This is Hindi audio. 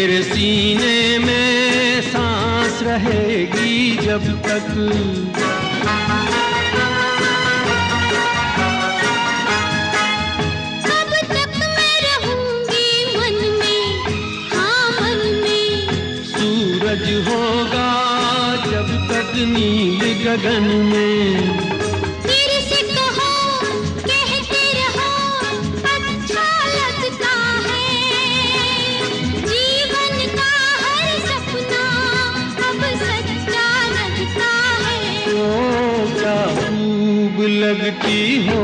मेरे सीने में सांस रहेगी जब तक, तब तक मैं रहूंगी मन में, हाँ मन में। सूरज होगा जब तक नील गगन में। तेरे से कहो, कहते रहो, अच्छा लगता है। जीवन का हर सपना अब सच्चा लगता है। ओ क्या खूब लगती हो